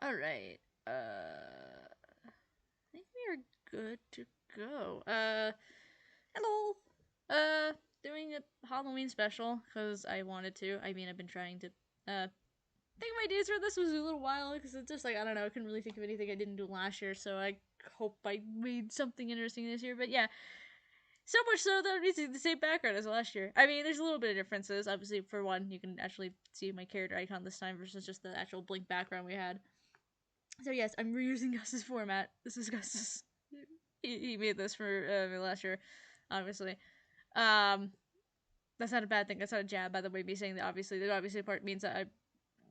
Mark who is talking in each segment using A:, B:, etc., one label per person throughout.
A: Alright. I think we are good to go. Hello. Doing a Halloween special because I wanted to. I mean, I've been trying to, think of ideas for this was a little while because it's just like, I don't know, I couldn't really think of anything I didn't do last year, so I hope I made something interesting this year. But yeah, so much so that I'm using the same background as last year. I mean, there's a little bit of differences. Obviously, for one, you can actually see my character icon this time versus just the actual blank background we had. So yes, I'm reusing Gus's format. This is Gus's. He made this for me last year, obviously. Um, that's not a bad thing. That's not a jab, by the way. Me saying that obviously, the obviously part means that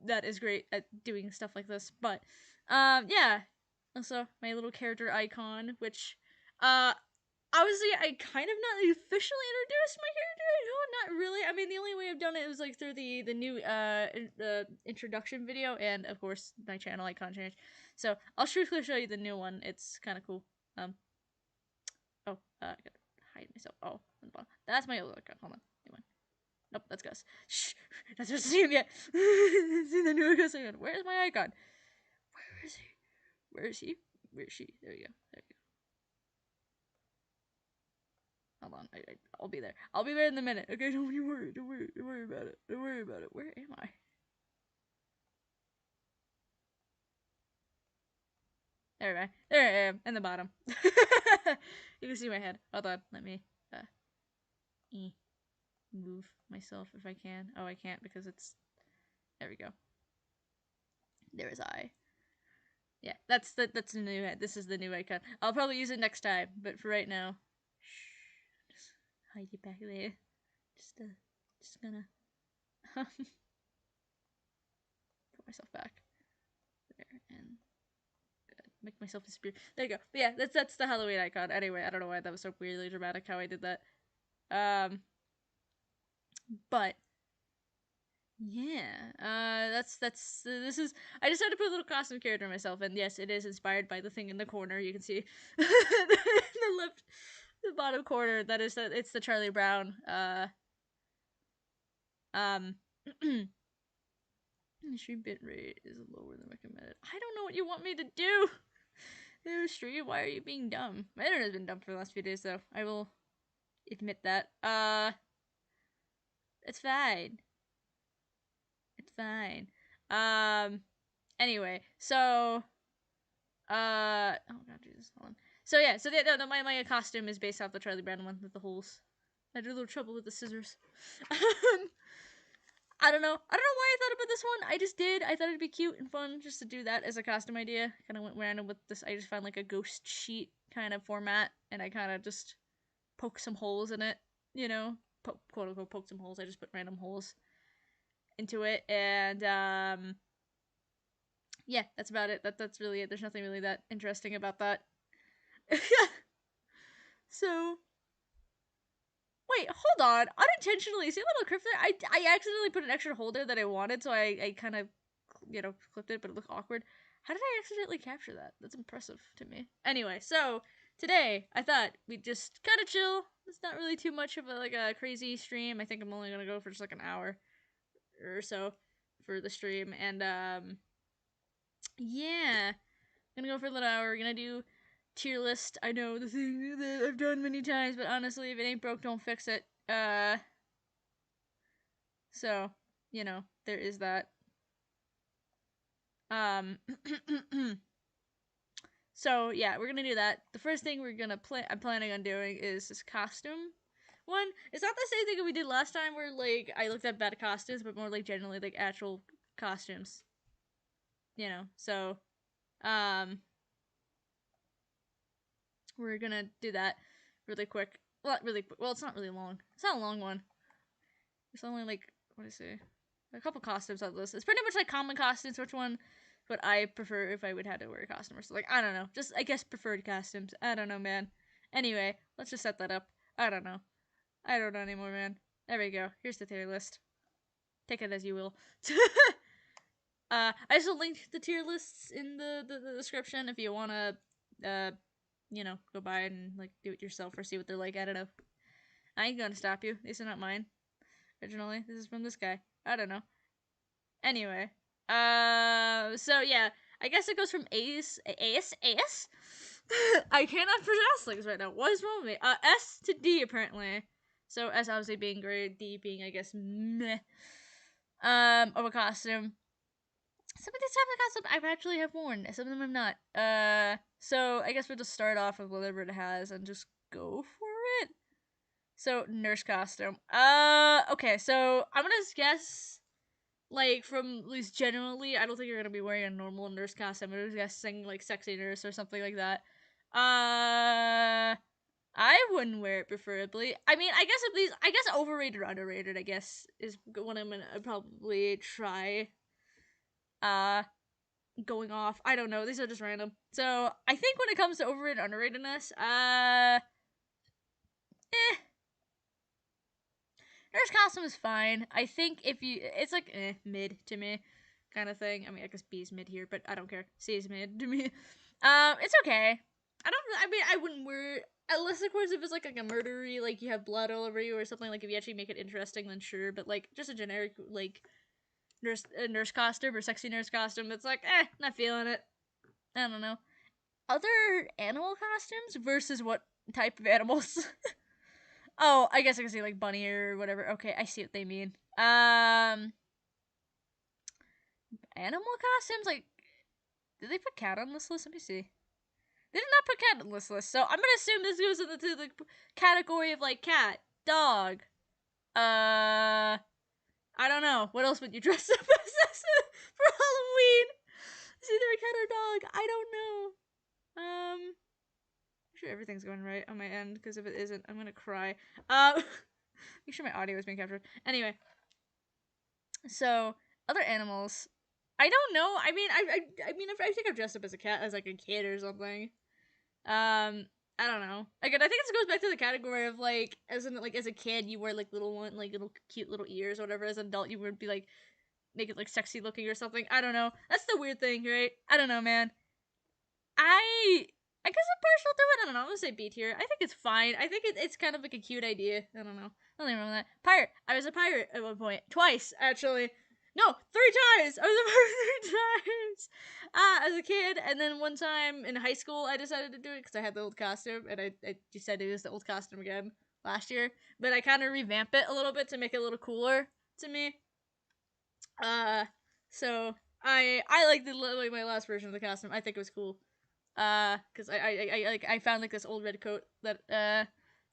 A: that is great at doing stuff like this. But yeah. Also, my little character icon, which honestly, I kind of not officially introduced my character icon. Not really. I mean, the only way I've done it was like through the new introduction video, and of course my channel icon changed. So I'll quickly show you the new one. It's kind of cool. I gotta hide myself. Oh, that's my old icon. Hold on, new one. Nope, that's Gus. Shh, not supposed to see him yet. See the new Gus icon. Where's my icon? Where is he? Where is he? Where is she? There you go. There you go. Hold on, I'll be there. I'll be there in a minute. Okay, don't you worry. Don't worry. Don't worry about it. Don't worry about it. Where am I? There I am. There I am, in the bottom. You can see my head. Hold on, let me move myself if I can. Oh, I can't because it's. There we go. There is I. Yeah, that's the new head. This is the new icon. I'll probably use it next time, but for right now, shh, just hide it back there. Just gonna put myself back there and make myself disappear. There you go. But yeah, that's the Halloween icon. Anyway, I don't know why that was so weirdly dramatic how I did that. But yeah, this is. I just had to put a little costume character myself, and yes, it is inspired by the thing in the corner. You can see the left, the bottom corner. That is it's the Charlie Brown. Stream bitrate is lower than recommended. I don't know what you want me to do. Stream, why are you being dumb? My internet has been dumb for the last few days, though. I will admit that. It's fine. It's fine. Anyway, so, oh god, Jesus, hold on. So yeah, so my costume is based off the Charlie Brown one with the holes. I had a little trouble with the scissors. I don't know. I don't know why I thought about this one. I just did. I thought it'd be cute and fun just to do that as a costume idea. Kind of went random with this. I just found like a ghost sheet kind of format, and I kind of just poke some holes in it. You know, quote unquote poke some holes. I just put random holes into it, and yeah, that's about it. That's really it. There's nothing really that interesting about that. So wait, hold on. Unintentionally, see a little crypt there? I accidentally put an extra hole there that I wanted, so I kind of, clipped it, but it looked awkward. How did I accidentally capture that? That's impressive to me. Anyway, so today I thought we'd just kind of chill. It's not really too much of a crazy stream. I think I'm only gonna go for just like an hour or so for the stream, and yeah, I'm gonna go for a little hour. We're gonna do tier list. I know the thing that I've done many times, but honestly, if it ain't broke, don't fix it. So, there is that. Um, so yeah, we're gonna do that. The first thing I'm planning on doing is this costume one. It's not the same thing that we did last time, where like I looked at bad costumes, but more like generally like actual costumes. So, um, we're gonna do that really quick. Well, not really quick. Well, it's not really long. It's not a long one. It's only like, what do I say? A couple costumes on this. It's pretty much like common costumes. Which one would I prefer if I would have to wear a costume or something? I don't know. Just I guess preferred costumes. I don't know, man. Anyway, let's just set that up. I don't know. I don't know anymore, man. There we go. Here's the tier list. Take it as you will. I also linked the tier lists in the description if you wanna go by and like do it yourself or see what they're like. I don't know. I ain't gonna stop you. These are not mine. Originally, this is from this guy. I don't know. Anyway, so yeah, I guess it goes from AS. I cannot pronounce things right now. What is wrong with me? S to D apparently. So S obviously being great, D being I guess meh. Of a costume. Some of these types of costumes I've actually have worn. Some of them I've not. So I guess we'll just start off with whatever it has and just go for it. So nurse costume. Okay. So I'm gonna guess, like, from at least generally, I don't think you're gonna be wearing a normal nurse costume. I'm just guessing like sexy nurse or something like that. I wouldn't wear it preferably. I mean, I guess at least I guess overrated or underrated. I guess is what I'm gonna probably try. Going off. I don't know. These are just random. So I think when it comes to overrated underratedness, nurse costume is fine. I think if you, it's like mid to me, kind of thing. I mean, I guess B is mid here, but I don't care. C is mid to me. It's okay. I mean, I wouldn't wear it unless, of course, if it's like a murdery, like you have blood all over you or something. Like if you actually make it interesting, then sure. But like just a generic like nurse costume or sexy nurse costume, it's like not feeling it. I don't know. Other animal costumes versus what type of animals? Oh, I guess I can see like bunny or whatever. Okay, I see what they mean. Animal costumes, like, did they put cat on this list? Let me see. They did not put cat on this list, so I'm gonna assume this goes into the category of like cat, dog. I don't know. What else would you dress up as for Halloween? It's either a cat or dog. I don't know. Make sure everything's going right on my end, because if it isn't, I'm gonna cry. Make sure my audio is being captured. Anyway, so other animals. I don't know. I mean, I mean, I think I've dressed up as a cat as like a kid or something. I don't know. Again, I think it goes back to the category of like, as a kid, you wear like little cute little ears or whatever. As an adult, you would be like, make it like sexy looking or something. I don't know. That's the weird thing, right? I don't know, man. I guess I'm partial to it. I don't know. I'm gonna say B tier. I think it's fine. I think it's kind of like a cute idea. I don't know. Nothing wrong with that. Pirate. I was a pirate at one point. Twice, actually. No, 3 times. I was a pirate 3 times. As a kid, and then one time in high school, I decided to do it because I had the old costume, and I decided to use the old costume again last year. But I kind of revamp it a little bit to make it a little cooler to me. So I like my last version of the costume. I think it was cool. Because I found like this old red coat that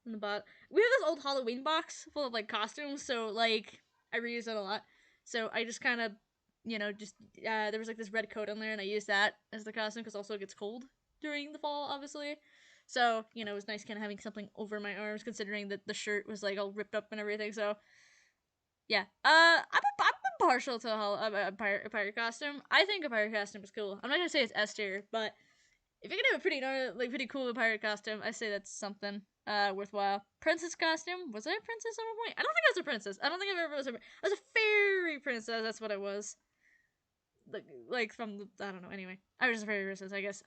A: in the bot. We have this old Halloween box full of like costumes, so like I reuse it a lot. So I just kind of, just there was like this red coat on there, and I used that as the costume because also it gets cold during the fall, obviously. So it was nice kind of having something over my arms, considering that the shirt was like all ripped up and everything. So yeah, I'm partial to a pirate costume. I think a pirate costume is cool. I'm not gonna say it's S tier, but if you can have a pretty cool pirate costume, I say that's something worthwhile. Princess costume? Was I a princess at one point? I don't think I was a princess. I don't think I've ever was a. I was a fairy princess. That's what I was. Like from the, I don't know. Anyway, I was just a fairy princess, I guess.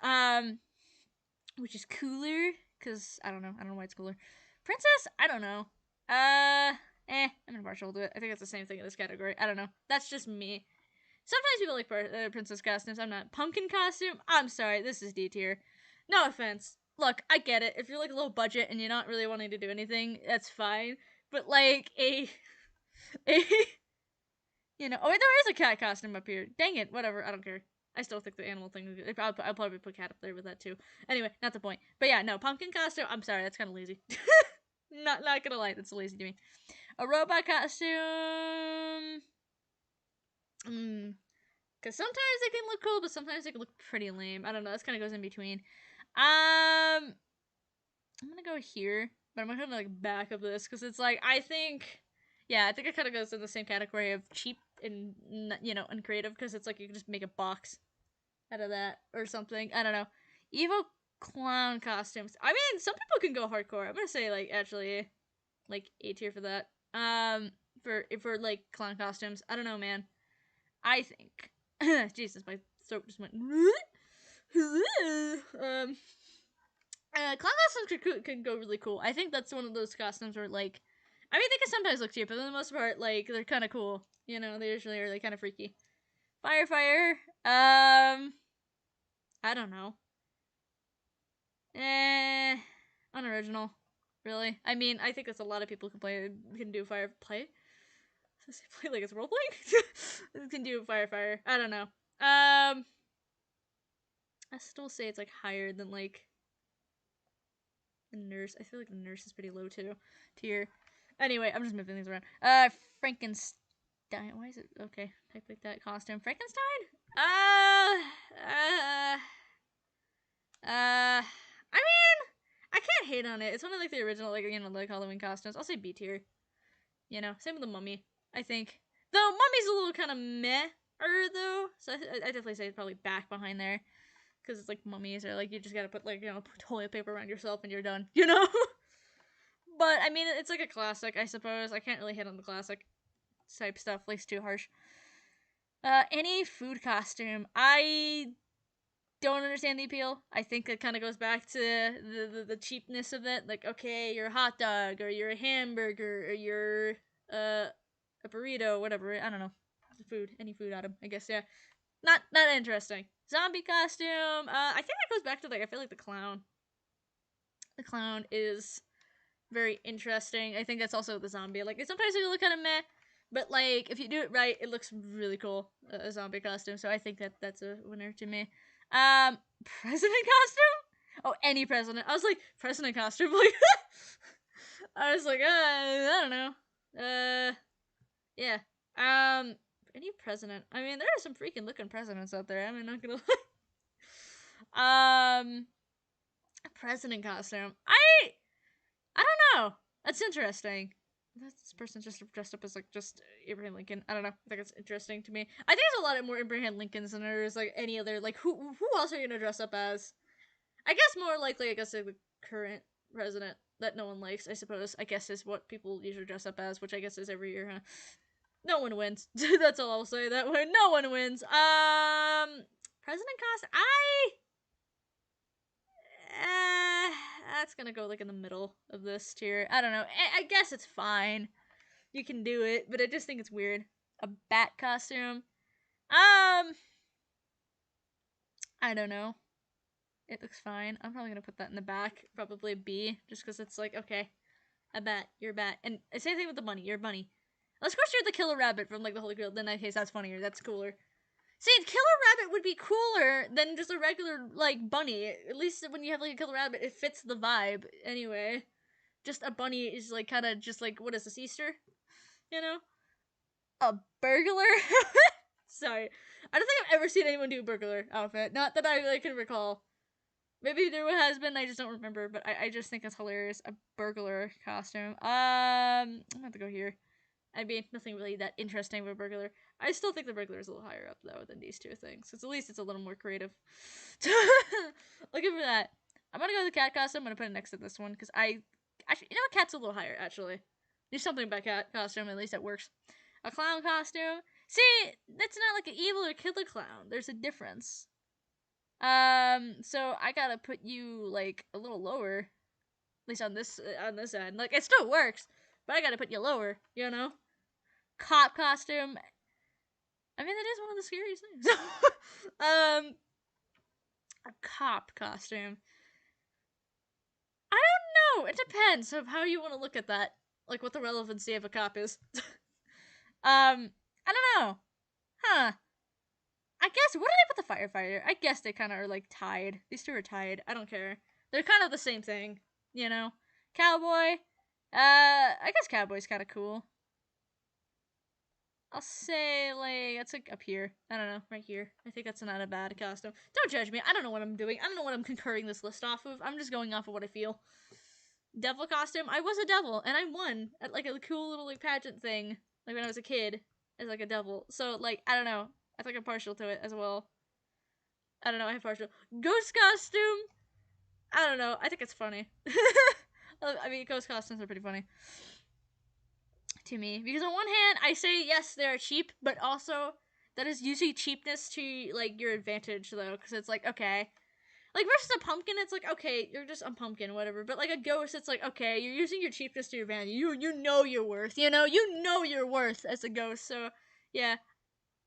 A: Which is cooler because I don't know. I don't know why it's cooler. Princess? I don't know. I'm impartial to it. I think it's the same thing in this category. I don't know. That's just me. Sometimes people like princess costumes. I'm not. Pumpkin costume? I'm sorry. This is D tier. No offense. Look, I get it. If you're like a low budget and you're not really wanting to do anything, that's fine. But like a oh wait, there is a cat costume up here. Dang it. Whatever. I don't care. I still think the animal thing. I'll probably put cat up there with that too. Anyway, not the point. But yeah, no pumpkin costume. I'm sorry. That's kind of lazy. not gonna lie. That's lazy to me. A robot costume. Because sometimes they can look cool, but sometimes they can look pretty lame. I don't know. This kind of goes in between. I'm gonna go here, but I'm gonna like back of this because it's like I think it kind of goes in the same category of cheap and uncreative because it's like you can just make a box out of that or something. I don't know. Evil clown costumes. I mean, some people can go hardcore. I'm gonna say like actually like A tier for that. For like clown costumes. I don't know, man. I think. Jesus, my throat just went. Clown costumes can go really cool. I think that's one of those costumes where like, I mean, they can sometimes look cheap, but for the most part, like they're kind of cool. They usually are like kind of freaky. Fire. I don't know. Unoriginal. Really? I mean, I think that's a lot of people can do fire play. Play like it's role playing. Can do fire. I don't know. I still say it's like higher than like the nurse. I feel like the nurse is pretty low too. Tier. Anyway, I'm just moving things around. Frankenstein. Why is it okay? Type like that. Costume. Frankenstein. I mean, I can't hate on it. It's one of like the original, like like Halloween costumes. I'll say B tier. You know, same with the Mummy. I think though Mummy's a little kind of meh, though. So I definitely say it's probably back behind there because it's like mummies or like you just gotta put like toilet paper around yourself and you're done. You know. But I mean, it's like a classic, I suppose. I can't really hit on the classic type stuff. Like it's too harsh. Any food costume, I don't understand the appeal. I think it kind of goes back to the cheapness of it. Like, okay, you're a hot dog, or you're a hamburger, or you're a burrito, whatever. I don't know. Food, any food item, I guess. Yeah, not interesting. Zombie costume. I think that goes back to like I feel like the clown. The clown is very interesting. I think that's also the zombie. Like sometimes it look kind of meh, but like if you do it right, it looks really cool. A zombie costume. So I think that's a winner to me. President costume? Oh, any president. I was like, president costume. Like, I was like, I don't know. Yeah. Any president. I mean, there are some freaking looking presidents out there. I mean, not gonna lie. President costume. I don't know. That's interesting. This person just dressed up as like just Abraham Lincoln. I don't know. I think it's interesting to me. I think there's a lot more Abraham Lincolns than there's like any other like who else are you gonna dress up as? I guess more likely like the current president that no one likes, I suppose. I guess is what people usually dress up as, which I guess is every year, huh? No one wins. That's all I'll say that way. No one wins. President costume. That's gonna go like in the middle of this tier. I don't know. I guess it's fine. You can do it, but I just think it's weird. A bat costume. I don't know. It looks fine. I'm probably gonna put that in the back. Probably a B, just because it's like, okay, a bat, you're a bat. And same thing with the bunny, you're a bunny. Unless, of course, you're the killer rabbit from like the Holy Grail. Then in that case, that's funnier. That's cooler. See, killer rabbit would be cooler than just a regular like bunny. At least when you have like a killer rabbit, it fits the vibe. Anyway, just a bunny is like kind of just like what is this Easter? You know, a burglar. Sorry, I don't think I've ever seen anyone do a burglar outfit. Not that I really can recall. Maybe there has been, I just don't remember. But I just think it's hilarious. A burglar costume. I'm gonna have to go here. I mean, nothing really that interesting with a burglar. I still think the burglar is a little higher up though than these two things. At least it's a little more creative. Looking for that. I'm gonna go with the cat costume. I'm gonna put it next to this one because actually, you know what? Cat's a little higher actually. There's something about cat costume. At least that works. A clown costume. See, that's not like an evil or killer clown. There's a difference. So I gotta put you like a little lower, at least on this end. Like it still works, but I gotta put you lower. You know, cop costume. I mean, that is one of the scariest things. A cop costume. I don't know. It depends of how you want to look at that. Like what the relevancy of a cop is. I don't know. Huh. I guess, what did I put the firefighter? I guess they kind of are, like, tied. These two are tied. I don't care. They're kind of the same thing, you know? Cowboy. I guess cowboy's kind of cool. I'll say, like, that's, like, up here. I don't know, right here. I think that's not a bad costume. Don't judge me. I don't know what I'm doing. I don't know what I'm concurring this list off of. I'm just going off of what I feel. Devil costume. I was a devil, and I won at, like, a cool little, like, pageant thing. Like, when I was a kid. As, like, a devil. So, like, I don't know. I think I'm partial to it as well. I don't know, I have partial. Ghost costume? I don't know. I think it's funny. I mean, ghost costumes are pretty funny. To me. Because on one hand, I say, yes, they're cheap, but also, that is usually cheapness to, like, your advantage, though. Because it's like, okay. Like, versus a pumpkin, it's like, okay, you're just a pumpkin, whatever. But, like, a ghost, it's like, okay, you're using your cheapness to your advantage. You know your worth, you know? You know your worth as a ghost, so, yeah.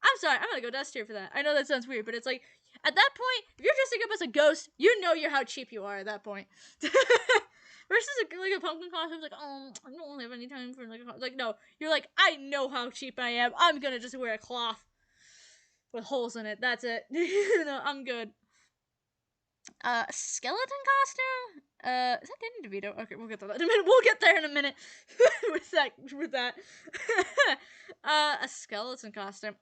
A: I'm sorry, I'm gonna go dust tier for that. I know that sounds weird, but it's like, At that point, if you're dressing up as a ghost, you know how cheap you are at that point. Versus a pumpkin costume, like, oh, I don't have any time for like no, you're like, I know how cheap I am. I'm gonna just wear a cloth with holes in it. That's it. No, I'm good. Skeleton costume? Is that Danny DeVito? Okay, we'll get to that in a minute. We'll get there in a minute with that. A skeleton costume.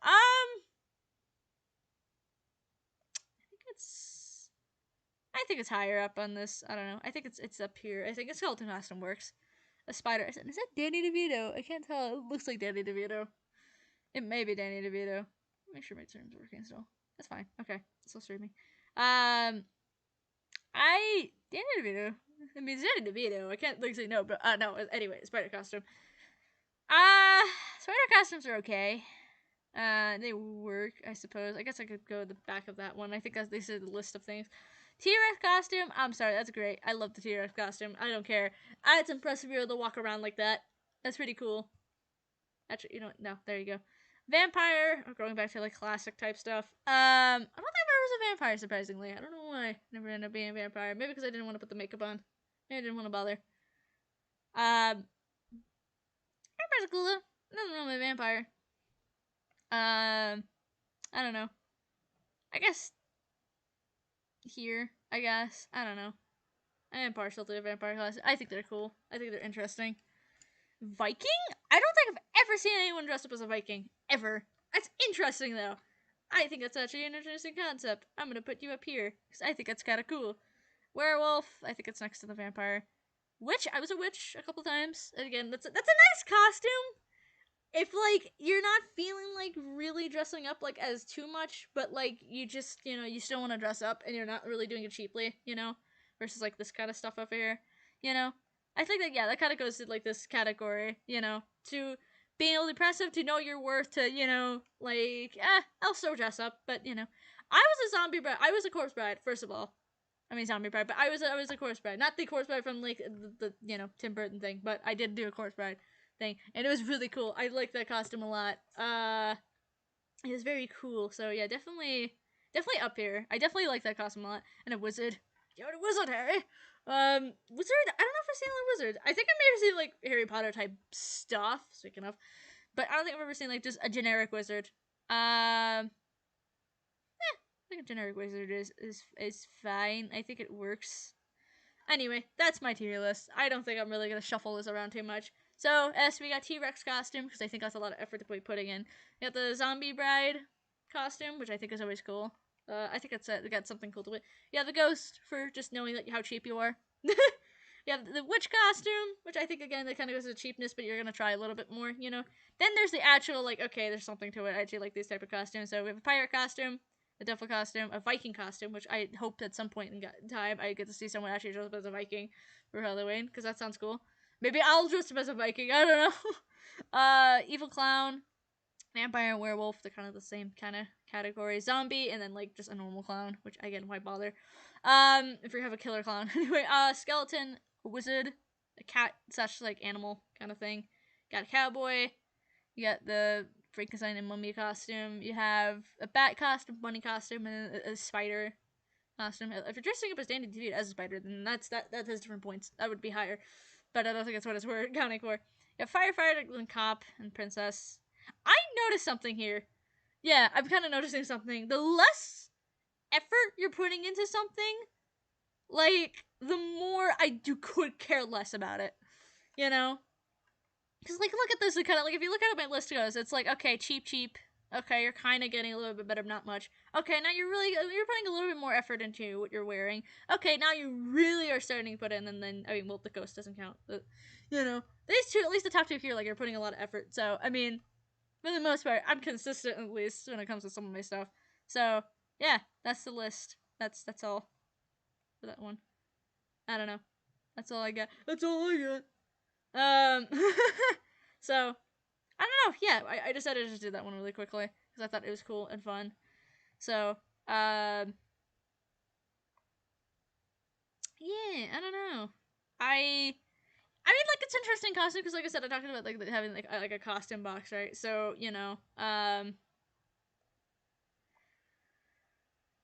A: I think it's higher up on this. I don't know. I think it's up here. I think a skeleton costume works. A spider. Is that Danny DeVito? I can't tell. It looks like Danny DeVito. It may be Danny DeVito. Make sure my term's working still. That's fine. Okay, still streaming. Danny DeVito. I mean, it's Danny DeVito. I can't say no, but no. Anyway, spider costume. Spider costumes are okay. They work, I suppose. I guess I could go to the back of that one. I think these are the list of things. T-Rex costume. I'm sorry, that's great. I love the T-Rex costume. I don't care. It's impressive you're able to walk around like that. That's pretty cool. Actually, you know what? No, there you go. Vampire. We're going back to like classic type stuff. I don't think I was a vampire, surprisingly. I don't know why I never ended up being a vampire. Maybe because I didn't want to put the makeup on. Maybe I didn't want to bother. Vampire's cool though. Nothing wrong with a vampire. I don't know. I guess here, I don't know. I am partial to the vampire class. I think they're cool. I think they're interesting. Viking? I don't think I've ever seen anyone dressed up as a Viking. Ever. That's interesting, though. I think that's actually an interesting concept. I'm gonna put you up here, because I think that's kind of cool. Werewolf, I think it's next to the vampire. Witch, I was a witch a couple times. And again, that's a nice costume. If, like, you're not feeling, like, really dressing up, like, as too much, but, like, you just, you know, you still want to dress up, and you're not really doing it cheaply, you know? Versus, like, this kind of stuff up here, you know? I think that, yeah, that kind of goes to, like, this category, you know? To being able to impressive, to know your worth, to, you know, like, I'll still dress up, but, you know. I was a zombie bride. I was a corpse bride, first of all. I mean, zombie bride, but I was a corpse bride. Not the corpse bride from, like, the you know, Tim Burton thing, but I did do a corpse bride thing, and it was really cool. I liked that costume a lot. It was very cool. So yeah, definitely up here. I definitely like that costume a lot. And a wizard. You're a wizard, Harry. Wizard. I don't know if I've seen a wizard. I think I may have seen like Harry Potter type stuff. Speaking of, but I don't think I've ever seen like just a generic wizard. I think a generic wizard is fine. I think it works. Anyway, that's my tier list. I don't think I'm really gonna shuffle this around too much. So, we got T-Rex costume, because I think that's a lot of effort to be putting in. We got the zombie bride costume, which I think is always cool. I think it's got something cool to it. Yeah, the ghost, for just knowing that how cheap you are. Yeah, the witch costume, which I think, again, that kind of goes to cheapness, but you're gonna try a little bit more, you know? Then there's the actual, like, okay, there's something to it. I actually like these type of costumes. So we have a pirate costume, a devil costume, a Viking costume, which I hope at some point in time I get to see someone actually dress up as a Viking for Halloween, because that sounds cool. Maybe I'll dress up as a Viking. I don't know. Evil clown, vampire, and werewolf. They're kind of the same kind of category. Zombie, and then like just a normal clown. Which again, why bother? If you have a killer clown, anyway. Skeleton, a wizard, a cat such like animal kind of thing. Got a cowboy. You got the Frankenstein and mummy costume. You have a bat costume, bunny costume, and a spider costume. If you're dressing up as Danny DeVito as a spider, then that has different points. That would be higher. But I don't think that's what it's worth accounting for. You have firefighter, and cop, and princess. I noticed something here. Yeah, I'm kind of noticing something. The less effort you're putting into something, like, the more could care less about it. You know? Because, like, look at this, kind of, like, if you look at how my list goes, it's like, okay, cheap. Okay, you're kind of getting a little bit better, not much. Okay, now you're putting a little bit more effort into what you're wearing. Okay, now you really are starting to put in, and then, I mean, well, the ghost doesn't count, but, you know. These two, at least the top two here, like, you're putting a lot of effort, so, I mean, for the most part, I'm consistent, at least, when it comes to some of my stuff. So, yeah, that's the list. That's all for that one. I don't know. That's all I got. So, I don't know. Yeah, I decided to just do that one really quickly because I thought it was cool and fun. So, yeah, I don't know. I mean, like, it's interesting costume because, like I said, I talked about like having like a costume box, right? So, you know,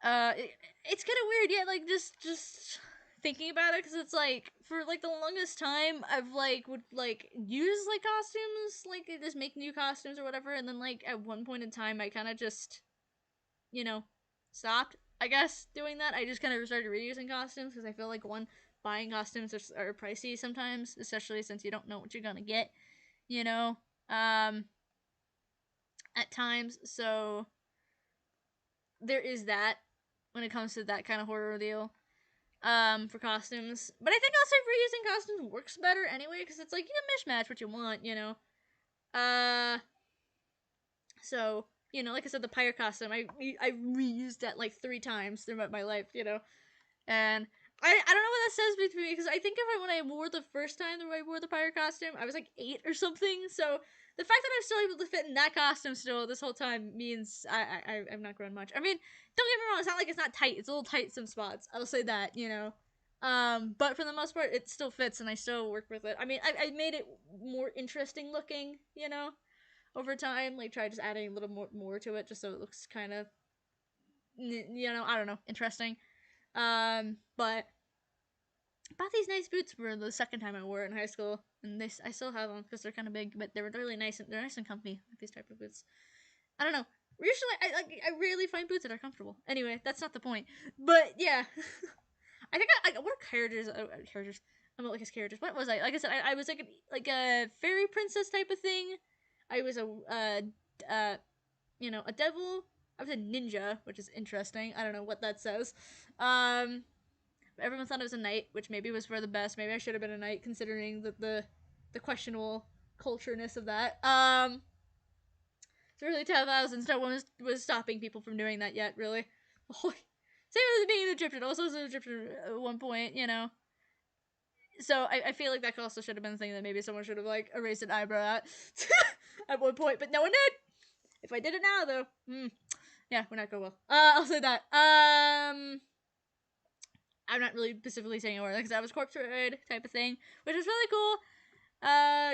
A: it's kind of weird, yeah, like, just thinking about it, because it's, like, for, like, the longest time, I've, like, would, like, use, like, costumes, like, just make new costumes or whatever, and then, like, at one point in time, I kind of just, you know, stopped, I guess, doing that. I just kind of started reusing costumes, because I feel like, one, buying costumes are pricey sometimes, especially since you don't know what you're gonna get, you know, at times, so there is that when it comes to that kind of horror deal for costumes. But I think also reusing costumes works better anyway, because it's like you can mishmatch what you want, you know. So, you know, like I said, the pirate costume, I reused that like 3 times throughout my life, you know. And I don't know what that says between me, because I think when I wore the first time that I wore the pirate costume, I was like 8 or something. So the fact that I'm still able to fit in that costume still this whole time means I'm not grown much. I mean, don't get me wrong, it's not like it's not tight. It's a little tight some spots. I'll say that, you know. But for the most part, it still fits, and I still work with it. I mean, I made it more interesting looking, you know, over time. Like, try just adding a little more to it, just so it looks kind of, you know, I don't know, interesting. But bought these nice boots for the second time I wore it in high school, and I still have them because they're kind of big, but they're really nice, and they're nice and comfy. Like these type of boots. I don't know. Usually, I rarely find boots that are comfortable. Anyway, that's not the point. But yeah, I think what characters? Characters. I'm not like his characters. What was I? Like I said, I was like a fairy princess type of thing. I was you know, a devil. I was a ninja, which is interesting. I don't know what that says. Everyone thought it was a knight, which maybe was for the best. Maybe I should have been a knight, considering the questionable cultureness of that. It's early 2000s. No one was stopping people from doing that yet, really. Same as being an Egyptian. Also, was an Egyptian at one point, you know. So I feel like that also should have been the thing that maybe someone should have like erased an eyebrow at one point, but no one did. If I did it now, though, yeah, would not go well. I'll say that. I'm not really specifically saying a word because I was corpse raid type of thing, which was really cool.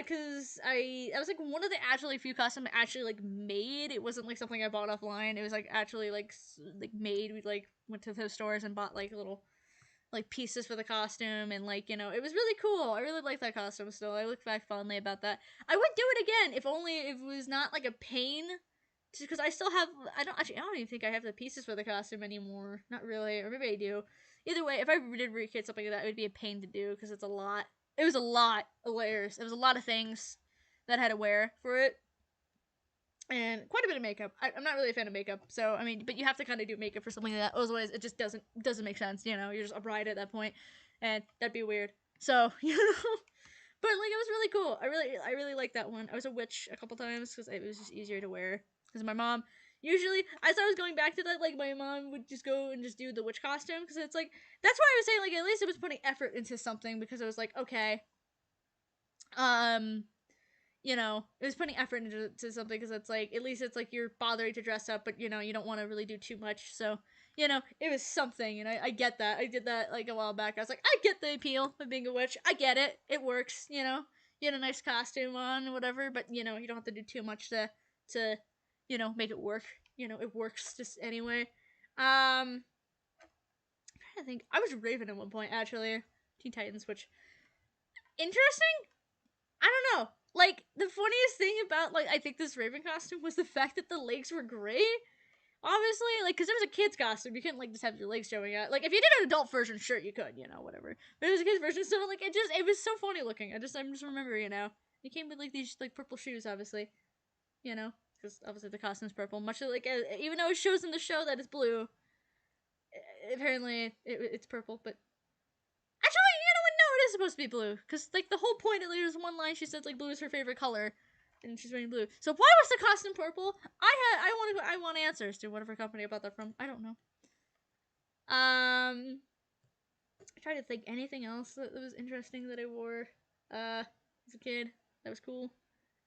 A: Cause I was like one of the actually few costumes I actually like made. It wasn't like something I bought offline. It was like actually like made. We like went to those stores and bought like little like pieces for the costume, and like, you know, it was really cool. I really like that costume still. I look back fondly about that. I would do it again if only if it was not like a pain, because I still have, I don't even think I have the pieces for the costume anymore. Not really, or maybe I do. Either way, if I did recreate something like that, it would be a pain to do because it's a lot. It was a lot of layers. It was a lot of things that I had to wear for it, and quite a bit of makeup. I'm not really a fan of makeup, so I mean, but you have to kind of do makeup for something like that. Otherwise, it just doesn't make sense. You know, you're just a bride at that point, and that'd be weird. So you know, but like it was really cool. I really liked that one. I was a witch a couple times because it was just easier to wear. Because my mom usually, as I was going back to that, like my mom would just go and just do the witch costume because it's like that's why I was saying like at least it was putting effort into something, because it was like okay, um you know, it was putting effort into something, because it's like at least it's like you're bothering to dress up, but you know you don't want to really do too much. So you know, it was something, and I get that. I did that like a while back. I was like, I get the appeal of being a witch. I get it. It works. You know, you had a nice costume on, whatever, but you know you don't have to do too much to you know make it work. You know, it works just anyway. I'm trying to think. I was Raven at one point actually. Teen Titans, which interesting. I don't know. Like, the funniest thing about, like, I think this Raven costume was the fact that the legs were gray. Obviously, like, because it was a kid's costume. You couldn't, like, just have your legs showing out. Like, if you did an adult version, sure, you could, you know, whatever. But it was a kid's version, so, like, it was so funny looking. I'm just remembering, you know. It came with, like, these, like, purple shoes, obviously. You know? Because, obviously, the costume's purple. Much like, even though it shows in the show that it's blue, apparently it's purple, but actually, you know what? No, it is supposed to be blue. Because, like, the whole point, there's one line she says, like, blue is her favorite color. And she's wearing blue. So why was the costume purple? I want answers to whatever company I bought that from. I don't know. I try to think anything else that was interesting that I wore as a kid. That was cool.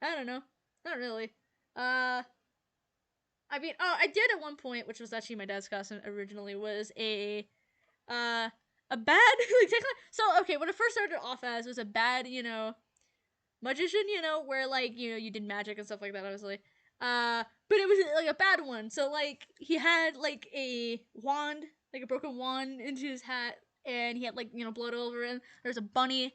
A: I don't know. Not really. I mean, oh, I did at one point, which was actually my dad's costume originally, was a bad like, so okay, when it first started off as was a bad, you know, magician, you know, where like, you know, you did magic and stuff like that, obviously. But it was like a bad one. So like he had like a wand, like a broken wand into his hat, and he had like blood all over him. There's a bunny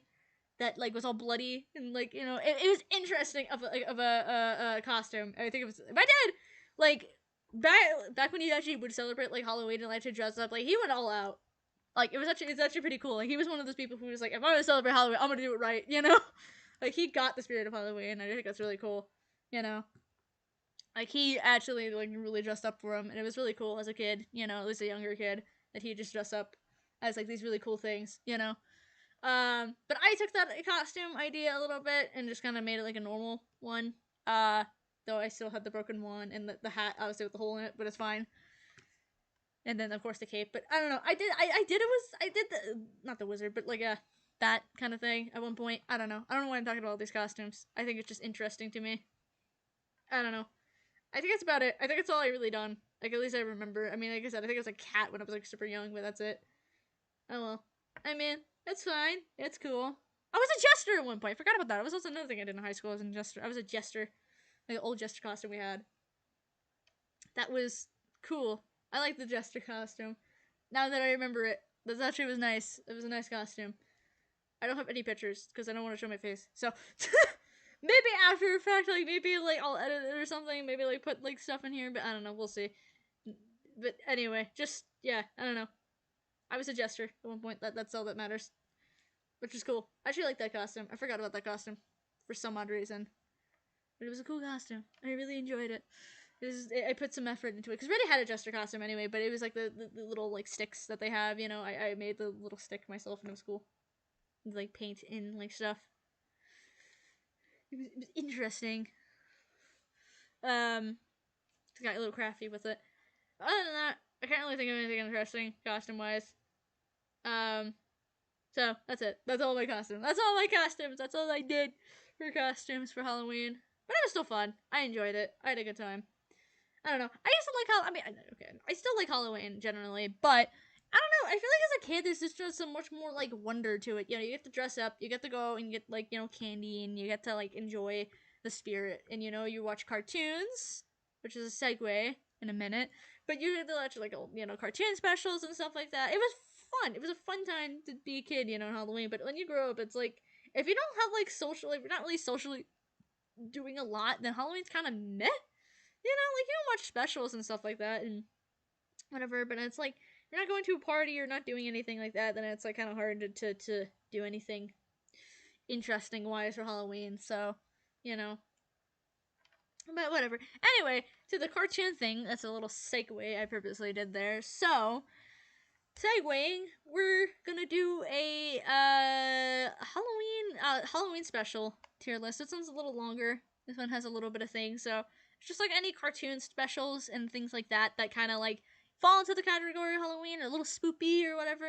A: that like was all bloody and like it was interesting of a costume. I think it was my dad like back when he actually would celebrate like Halloween and like to dress up, like he went all out. Like it's actually pretty cool. Like he was one of those people who was like, if I'm gonna celebrate Halloween, I'm gonna do it right, Like he got the spirit of Halloween. I think that's really cool, you know. Like he actually like really dressed up for him, and it was really cool as a kid, at least a younger kid, that he just dressed up as like these really cool things. But I took that costume idea a little bit and just kind of made it like a normal one. Though I still had the broken one and the hat, obviously with the hole in it, but it's fine. And then of course the cape. But I don't know. I did the not the wizard, but like that kind of thing at one point. I don't know. I don't know why I'm talking about all these costumes. I think it's just interesting to me. I don't know. I think that's about it. I think that's all I really done. Like at least I remember. I mean, like I said, I think it was a cat when I was like super young, but that's it. Oh well. I mean, it's fine. It's cool. I was a jester at one point. I forgot about that. That was also another thing I did in high school. I was a jester. Like the old jester costume we had. That was cool. I like the jester costume. Now that I remember it, that actually was nice. It was a nice costume. I don't have any pictures because I don't want to show my face. So maybe after the fact, like maybe like I'll edit it or something. Maybe like put like stuff in here, but I don't know. We'll see. But anyway, just yeah, I don't know. I was a jester at one point. That's all that matters. Which is cool. I actually like that costume. I forgot about that costume for some odd reason, but it was a cool costume. I really enjoyed it. I put some effort into it because we already had a jester costume anyway. But it was like the little like sticks that they have. I made the little stick myself and it was cool. Like paint in like stuff. It was interesting. Got a little crafty with it. Other than that, I can't really think of anything interesting costume wise. So that's it. That's all my costumes. That's all my costumes. That's all I did for costumes for Halloween. But it was still fun. I enjoyed it. I had a good time. I don't know. I used to like okay, I still like Halloween generally, but I don't know. I feel like as a kid, there's just so much more like wonder to it. You get to dress up, you get to go and get like candy, and you get to like enjoy the spirit. And you watch cartoons, which is a segue in a minute. But you get to watch like cartoon specials and stuff like that. It was fun. It was a fun time to be a kid, on Halloween. But when you grow up, it's like if you don't have like social, if you're not really socially doing a lot, then Halloween's kind of meh. Like you don't watch specials and stuff like that and whatever, but it's like you're not going to a party or not doing anything like that, then it's like kind of hard to do anything interesting wise for Halloween. So, you know, but whatever. Anyway, to the cartoon thing, that's a little segue I purposely did there. So, segueing, we're gonna do a Halloween special tier list. This one's a little longer. This one has a little bit of things, so it's just like any cartoon specials and things like that kind of like fall into the category of Halloween or a little spoopy or whatever.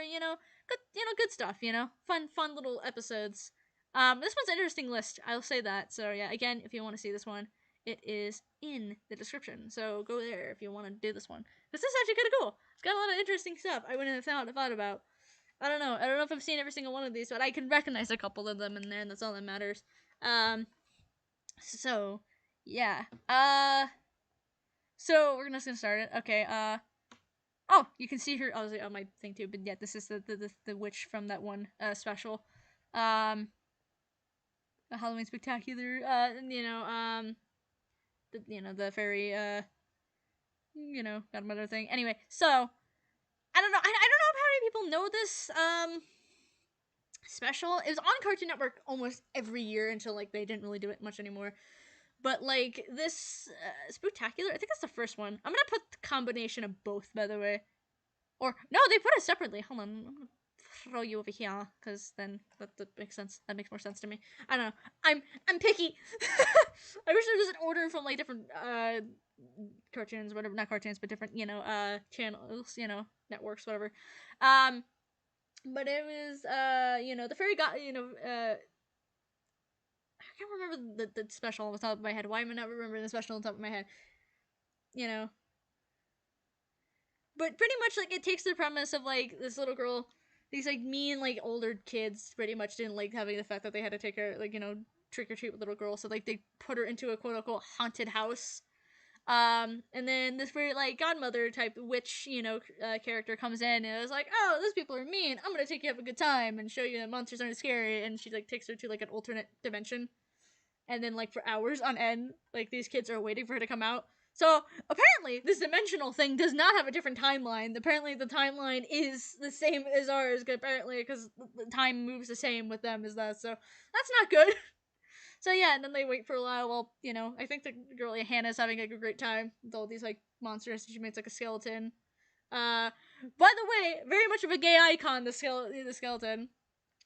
A: Good stuff. Fun little episodes. This one's an interesting list. I'll say that. So yeah, again, if you want to see this one, it is in the description. So go there if you want to do this one. This is actually kind of cool. It's got a lot of interesting stuff I wouldn't have thought about. I don't know. I don't know if I've seen every single one of these, but I can recognize a couple of them in there, and that's all that matters. So yeah. So we're just gonna start it. Okay. Oh, you can see her obviously on my thing too, but yeah, this is the witch from that one special. The Halloween Spectacular. The fairy godmother thing. Anyway, so I don't know. I don't know how many people know this special. It was on Cartoon Network almost every year until like they didn't really do it much anymore. But like this Spectacular, I think that's the first one. I'm gonna put the combination of both, by the way. Or no, they put it separately. Hold on, I'm gonna throw you over here because then that makes sense. That makes more sense to me. I don't know. I'm picky. I wish there was an order from like different cartoons, whatever, not cartoons, but different channels, networks, whatever. But it was the fairy got I can't remember the special on the top of my head. Why am I not remembering the special on the top of my head? But pretty much like it takes the premise of like this little girl, these like mean like older kids pretty much didn't like having the fact that they had to take her like trick or treat with little girl, so like they put her into a quote unquote haunted house, And then this very like godmother type witch, character comes in and is like, oh, those people are mean. I'm gonna take you have a good time and show you that monsters aren't scary. And she like takes her to like an alternate dimension, and then like for hours on end, like these kids are waiting for her to come out. So apparently, this dimensional thing does not have a different timeline. Apparently, the timeline is the same as ours. Apparently, because the time moves the same with them as that. So that's not good. So yeah, and then they wait for a while. Well, I think the girl Hannah's having like a great time with all these like monsters. She makes like a skeleton. By the way, very much of a gay icon. The skeleton.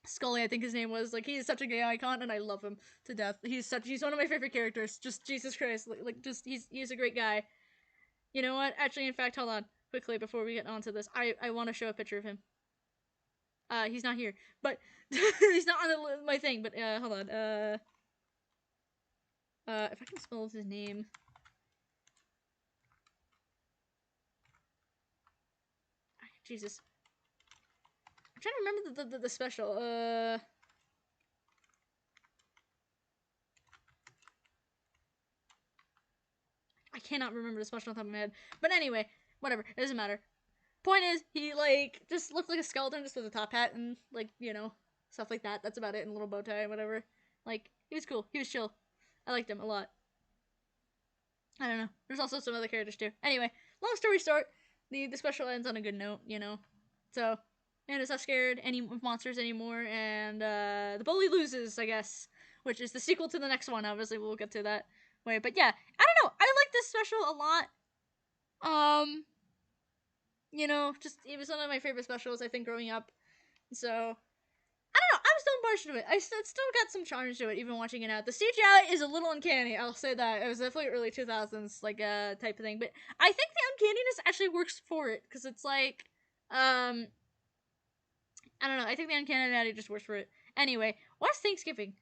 A: Scully, I think his name was. Like, he is such a gay icon, and I love him to death. He's one of my favorite characters. Just Jesus Christ, just he's a great guy. You know what? Actually, in fact, hold on quickly before we get onto this. I want to show a picture of him. He's not here, but he's not on my thing. But hold on. If I can spell his name. Jesus. I'm trying to remember the special. I cannot remember the special on top of my head. But anyway, whatever. It doesn't matter. Point is, he, like, just looked like a skeleton just with a top hat and, like, stuff like that. That's about it, and a little bow tie and whatever. Like, he was cool. He was chill. I liked him a lot. I don't know. There's also some other characters, too. Anyway, long story short, the special ends on a good note, So, and it's not scared of monsters anymore, and, the bully loses, I guess. Which is the sequel to the next one, obviously. We'll get to that way. But yeah, I don't know. I like this special a lot. Just it was one of my favorite specials, I think, growing up. So I don't know. I was still impartial to it. I still got some charms to it, even watching it now. The CGI is a little uncanny. I'll say that. It was definitely early 2000s, like type of thing. But I think the uncanniness actually works for it because it's like, I don't know. I think the uncanny just works for it. Anyway, what's Thanksgiving?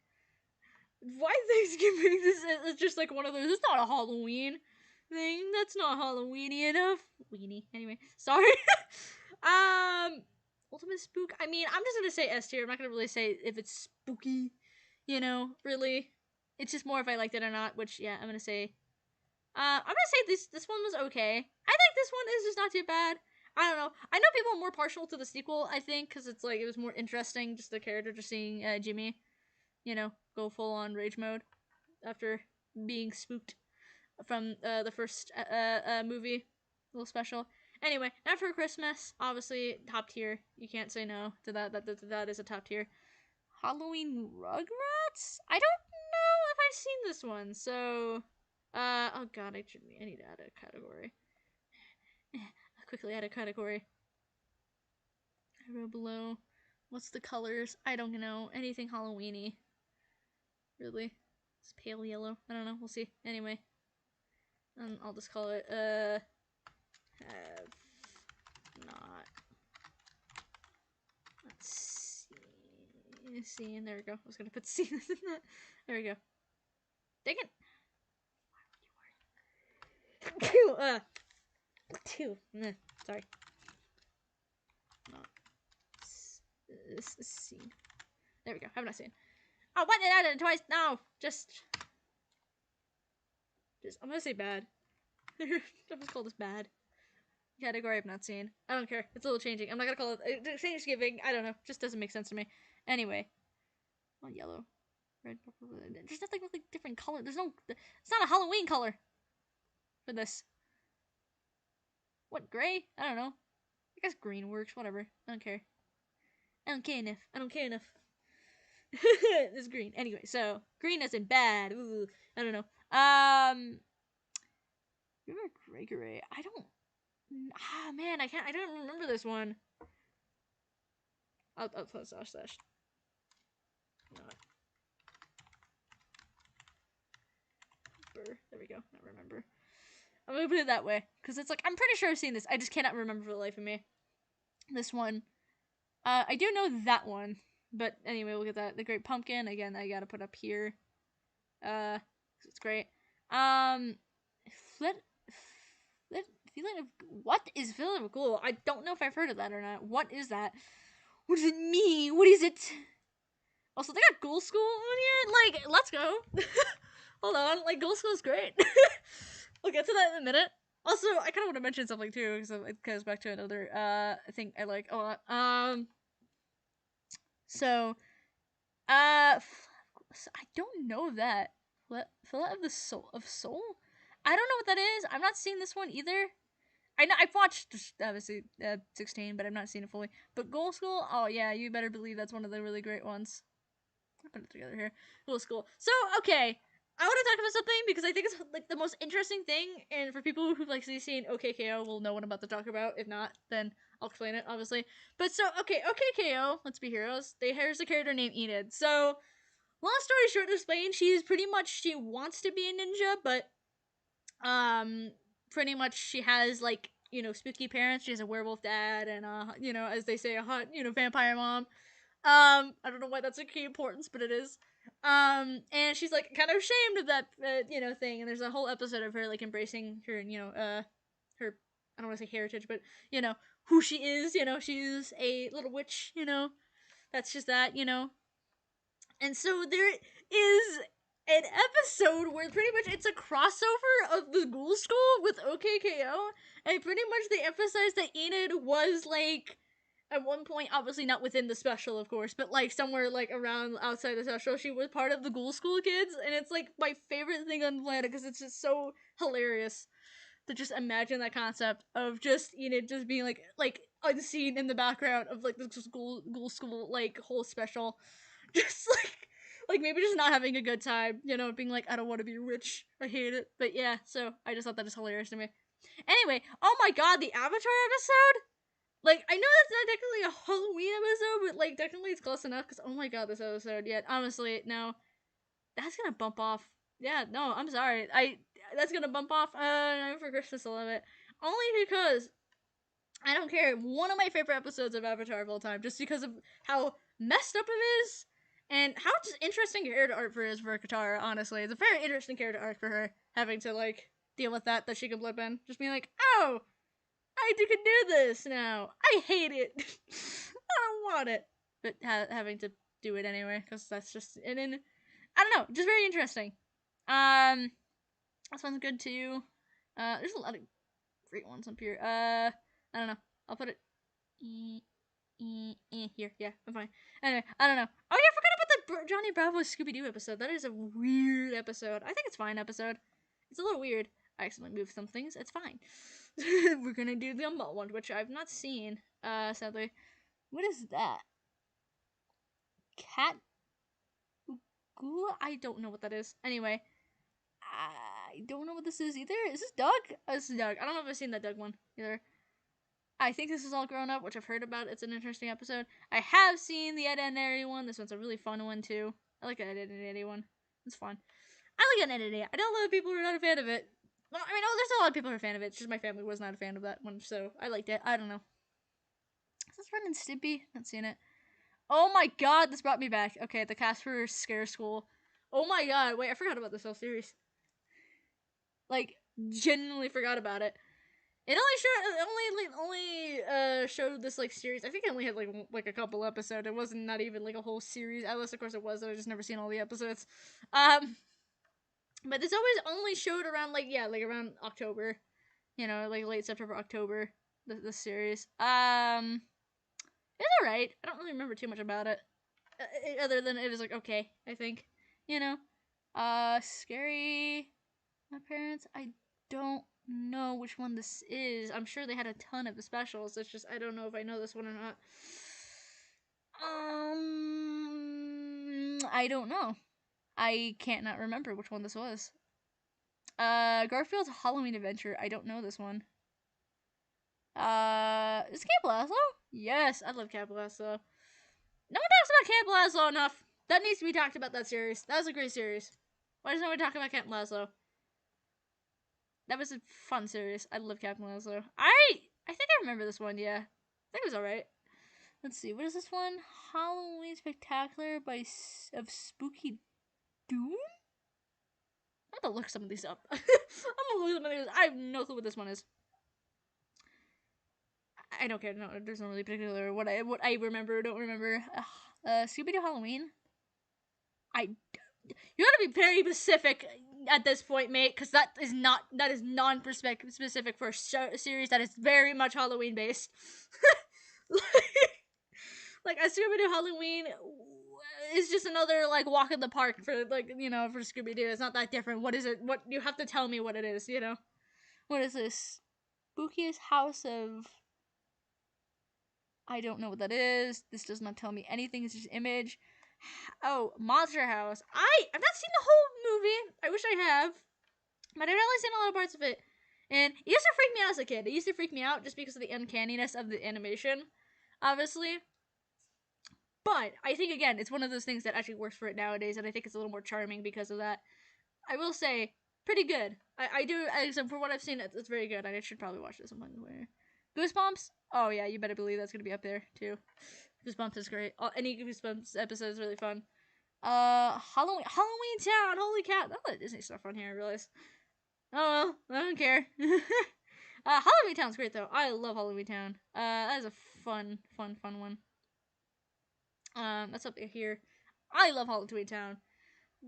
A: Why Thanksgiving? This is just like one of those. It's not a Halloween thing. That's not Halloweeny enough. Weenie. Anyway, sorry. Ultimate spook. I mean, I'm just gonna say S tier. I'm not gonna really say if it's spooky. Really. It's just more if I liked it or not. Which, yeah, I'm gonna say. I'm gonna say this one was okay. I think this one is just not too bad. I don't know. I know people are more partial to the sequel. I think because it's like it was more interesting, just the character, just seeing Jimmy, go full on rage mode after being spooked from the first movie, little special. Anyway, Not for Christmas, obviously top tier. You can't say no to that. That is a top tier. Halloween Rugrats. I don't know if I've seen this one, so oh god, I need to add a category. I'll quickly add a category. I wrote below. What's the colors? I don't know. Anything Halloweeny. Really? It's pale yellow. I don't know. We'll see. Anyway. I'll just call it, have not seen. There we go. I was gonna put seen in that. There we go. Dang it. Two. Sorry. Not seen. There we go. Have not seen. Oh, what did I add it twice? No, just I'm gonna say bad. I'm just call this bad. Category I've not seen. I don't care. It's a little changing. I'm not gonna call it Thanksgiving. I don't know. Just doesn't make sense to me. Anyway. Oh, yellow. Red, purple. There's nothing really different color. It's not a Halloween color for this. What, gray? I don't know. I guess green works. Whatever. I don't care. I don't care enough. It's green. Anyway, so green as in bad. Ooh, I don't know. River Gregory. I don't. Man, I don't remember this one. I'll put slash. Not. There we go. Not remember. I'm gonna put it that way because it's like I'm pretty sure I've seen this. I just cannot remember for the life of me. This one. I do know that one, but anyway, we'll get that. The Great Pumpkin again. I gotta put up here. It's great. What is Feeling of Ghoul? I don't know if I've heard of that or not. What is that? What does it mean? What is it? Also, they got Ghoul School on here. Like, let's go. Hold on. Like, Ghoul School is great. We'll get to that in a minute. Also, I kind of want to mention something too, because it goes back to another thing I like a lot. So I don't know that. Fillet of the Soul. I don't know what that is. I've not seen this one either. I know I've watched obviously 16, but I've not seen it fully. But Ghoul School, oh yeah, you better believe that's one of the really great ones. I'll put it together here. Ghoul School. So okay, I want to talk about something because I think it's like the most interesting thing, and for people who've like seen OKKO will know what I'm about to talk about. If not, then I'll explain it, obviously. But so okay, OKKO, Let's Be Heroes. There's a character named Enid. So long story short, to explain, she wants to be a ninja, but pretty much she has like spooky parents. She has a werewolf dad, and as they say, a hot vampire mom. I don't know why that's a key importance, but it is. And she's like kind of ashamed of that thing, and there's a whole episode of her like embracing her her, I don't want to say heritage, but who she is. She's a little witch. That's just that. And so there is an episode where pretty much it's a crossover of the Ghoul School with OKKO, and pretty much they emphasize that Enid was like at one point, obviously not within the special, of course, but like somewhere like around outside the special, she was part of the Ghoul School kids, and it's like my favorite thing on the planet because it's just so hilarious to just imagine that concept of just Enid just being like unseen in the background of like the Ghoul School like whole special, just like maybe just not having a good time, being like, I don't want to be rich, I hate it. But yeah, so I just thought that is hilarious to me. Anyway, oh my god, the Avatar episode. Like, I know that's not technically a Halloween episode, but like technically it's close enough because oh my god, this episode. Yeah, honestly, no, that's gonna bump off. Yeah, no, I'm sorry. That's gonna bump off. Nightmare for Christmas a little bit, only because I don't care. One of my favorite episodes of Avatar of all time, just because of how messed up it is, and how just interesting character art for is for Katara. Honestly, it's a very interesting character arc for her having to like deal with that she can blip in. Just being like, oh, can do this now. I hate it. I don't want it, but having to do it anyway because that's just I don't know, just very interesting. That sounds good too. There's a lot of great ones up here. I don't know. I'll put it here. Yeah, I'm fine. Anyway, I don't know. Oh yeah, I forgot about the Johnny Bravo Scooby Doo episode. That is a weird episode. I think it's fine episode. It's a little weird. I accidentally moved some things. It's fine. We're gonna do the Gumball one, which I've not seen. Sadly. What is that? Cat Gula? I don't know what that is. Anyway, I don't know what this is either. Is this Doug? Oh, this is Doug. I don't know if I've seen that Doug one either. I think this is all grown up, which I've heard about. It's an interesting episode. I have seen the Ed, Edd n Eddy one. This one's a really fun one too. I like the Ed, Edd n Eddy one. It's fun. I like Ed, Edd n Eddy. I know a lot of people who are not a fan of it. Well, I mean, there's a lot of people who are a fan of it. It's just my family was not a fan of that one, so I liked it. I don't know. Is this Ren and Stimpy? Not seen it. Oh my god, this brought me back. Okay, the Casper Scare School. Oh my god, wait, I forgot about this whole series. Like, genuinely forgot about it. It only showed this like series. I think it only had like a couple episodes. It wasn't not even like a whole series. Unless of course it was. I just never seen all the episodes. But this always only showed around like around October. Like late September, October. The series. It's alright. I don't really remember too much about it. Other than it was like okay. I think scary. My parents. I don't know which one this is. I'm sure they had a ton of the specials. It's just I don't know if I know this one or not. I don't know. I can't not remember which one this was. Garfield's Halloween Adventure. I don't know this one. Is Camp Lazlo? Yes, I love Camp Lazlo. No one talks about Camp Lazlo enough. That needs to be talked about. That series. That was a great series. Why does no one talk about Camp Lazlo? That was a fun series. I love Captain Lazlo. I think I remember this one. Yeah, I think it was all right. Let's see. What is this one? Halloween Spectacular of Spooky Doom. I'm gonna look some of these up. I'm gonna look some of these. I have no clue what this one is. I don't care. No, there's no really particular what I remember. Don't remember. Scooby Doo Halloween. I you gotta be very specific at this point, mate, because that is non-specific for a series that is very much Halloween based. Like a Scooby-Doo Halloween is just another like walk in the park for like, you know, for Scooby-Doo. It's not that different. What is it? What you have to tell me what it is, you know? What is this? Spookiest House of, I don't know what that is. This does not tell me anything. It's just image. Oh, Monster House. I've not seen the whole movie. I wish I have. But I've only seen a lot of parts of it. And it used to freak me out as a kid. It used to freak me out just because of the uncanniness of the animation, obviously. But I think, again, it's one of those things that actually works for it nowadays, and I think it's a little more charming because of that. I will say, pretty good. So for what I've seen, it's very good. I should probably watch this one. Goosebumps? Oh, yeah, you better believe that's going to be up there, too. Goosebumps is great. Any Goosebumps episode is really fun. Halloween Town! Holy cow! That's a lot of Disney stuff on here, I realize. Oh, well, I don't care. Halloween Town's great, though. I love Halloween Town. That is a fun one. That's up here. I love Halloween Town.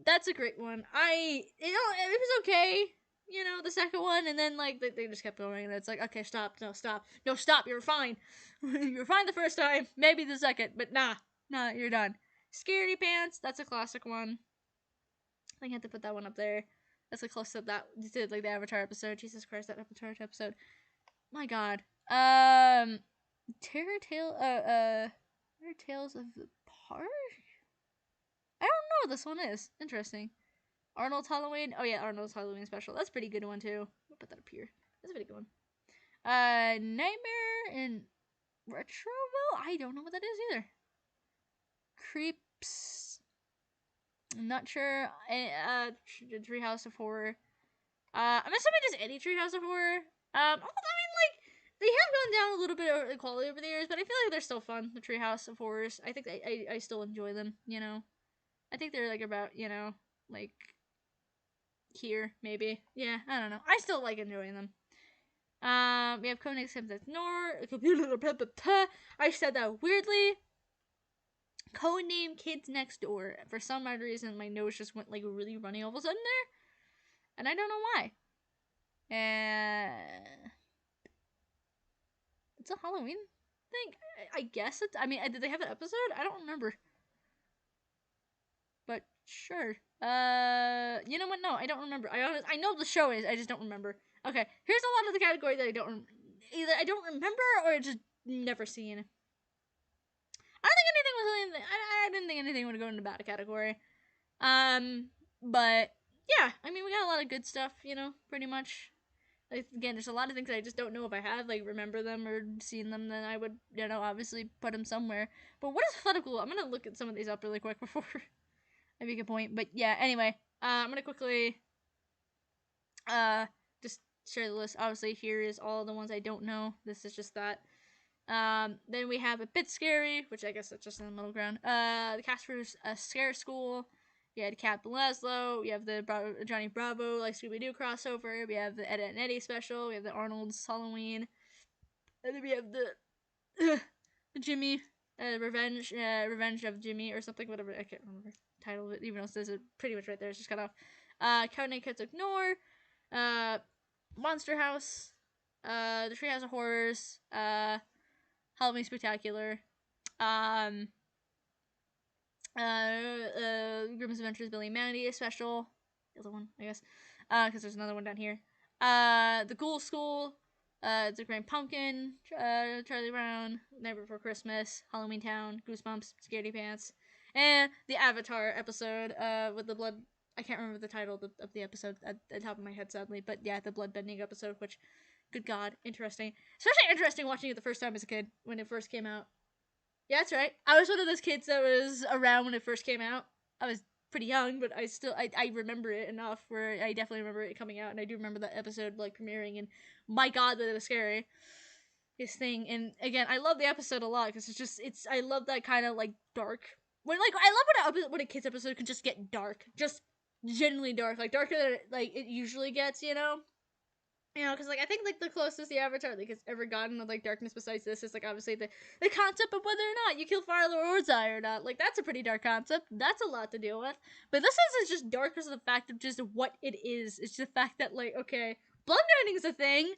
A: That's a great one. It was okay. You know, the second one, and then like they just kept going, and it's like, okay, stop, you're fine. You're fine the first time, maybe the second, but nah, you're done. Scaredy Pants, that's a classic one. I think I have to put that one up there. That's like close to that. Did like the Avatar episode. Jesus Christ, that Avatar episode. My God. Terror Tales of the Park. I don't know what this one is. Interesting. Arnold's Halloween. Oh yeah, Arnold's Halloween special. That's a pretty good one too. I'll put that up here. That's a pretty good one. Nightmare in Retroville. I don't know what that is either. Creeps. I'm not sure. Treehouse of Horror. I'm assuming just any Treehouse of Horror. I mean, like they have gone down a little bit of quality over the years, but I feel like they're still fun. The Treehouse of Horrors. I think I still enjoy them. You know, I think they're like about, you know, like here maybe. Yeah, I don't know. I still like enjoying them. We have Codenames Simpsons Nor. I said that weirdly. Codename Kids Next Door. For some odd reason, my nose just went like really runny all of a sudden there, and I don't know why. It's a Halloween thing. I guess it's. I mean, did they have an episode? I don't remember. But sure. You know what? No, I don't remember. I know the show is. I just don't remember. Okay, here's a lot of the category that I don't. Either I don't remember or just never seen. I don't think anything was really. I didn't think anything would go into bad category. But yeah, I mean, we got a lot of good stuff. You know, pretty much. Like, again, there's a lot of things I just don't know if I have, like, remember them or seen them, then I would, you know, obviously put them somewhere. But what is Funnicool? I'm gonna look at some of these up really quick before I make a point. But yeah, anyway, I'm gonna quickly, just share the list. Obviously, here is all the ones I don't know. This is just that. Then we have A Bit Scary, which I guess that's just in the middle ground. The Casper's Scare School. You had Captain Laszlo. We have the Johnny Bravo, like Scooby-Doo crossover. We have the Ed, Edd n Eddy special. We have the Arnold's Halloween. And then we have the Jimmy, Revenge of Jimmy or something, whatever. I can't remember the title of it, even though it says it pretty much right there. It's just cut off. Codename Kids Ignore. Monster House. The Treehouse of Horrors. Halloween Spectacular. Grimm's Adventures Billy and Mandy special. The other one, I guess. Because there's another one down here. The Ghoul School. The Grand Pumpkin. Charlie Brown. Night Before Christmas. Halloween Town. Goosebumps. Scaredy Pants. And the Avatar episode, with the blood. I can't remember the title of the episode at the top of my head, sadly. But yeah, the bloodbending episode, which, good God, interesting. Especially interesting watching it the first time as a kid, when it first came out. Yeah, that's right. I was one of those kids that was around when it first came out. I was pretty young, but I remember it enough where I definitely remember it coming out, and I do remember that episode, like, premiering, and my God, that it was scary. His thing, and again, I love the episode a lot, because I love that kind of, like, dark. I love when a kid's episode can just get dark. Just genuinely dark. Like, darker than, like, it usually gets, you know? You know, because like I think like the closest the Avatar like has ever gotten with like darkness besides this is like obviously the concept of whether or not you kill Fire Lord Ozai or not. Like that's a pretty dark concept. That's a lot to deal with. But this is just dark because of the fact of just what it is. It's just the fact that like okay, bloodbending is a thing.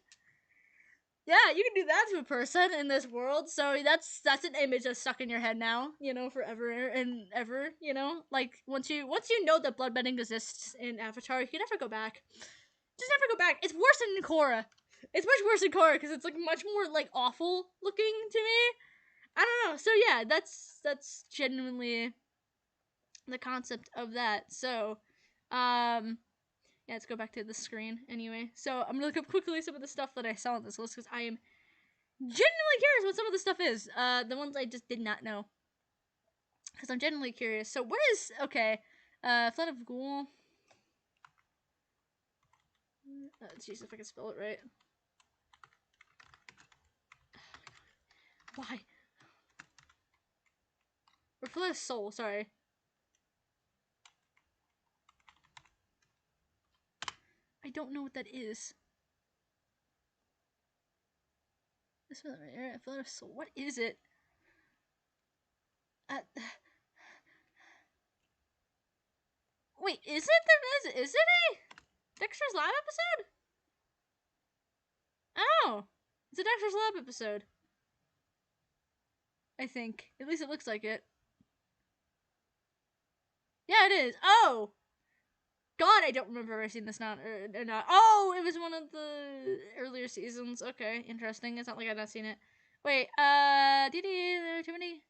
A: Yeah, you can do that to a person in this world. So that's an image that's stuck in your head now, you know, forever and ever. You know, like once you know that bloodbending exists in Avatar, you can never go back. Just never go back. It's worse than Korra. It's much worse than Korra because it's like much more like awful looking to me. I don't know. So yeah, that's genuinely the concept of that. So, yeah, let's go back to the screen anyway. So I'm gonna look up quickly some of the stuff that I saw on this list because I am genuinely curious what some of the stuff is. The ones I just did not know because I'm genuinely curious. So what is okay? Flood of Ghoul. Jeez, if I can spell it right. Why? Or Flood of Soul, sorry. I don't know what that is. This one right here, Flood of Soul. What is it? Wait, is it a Dexter's Lab episode? Oh, it's a Dexter's Lab episode. I think. At least it looks like it. Yeah, it is. Oh! God, I don't remember ever seeing this not or not. Oh, it was one of the earlier seasons. Okay, interesting. It's not like I've not seen it. Wait, there are too many.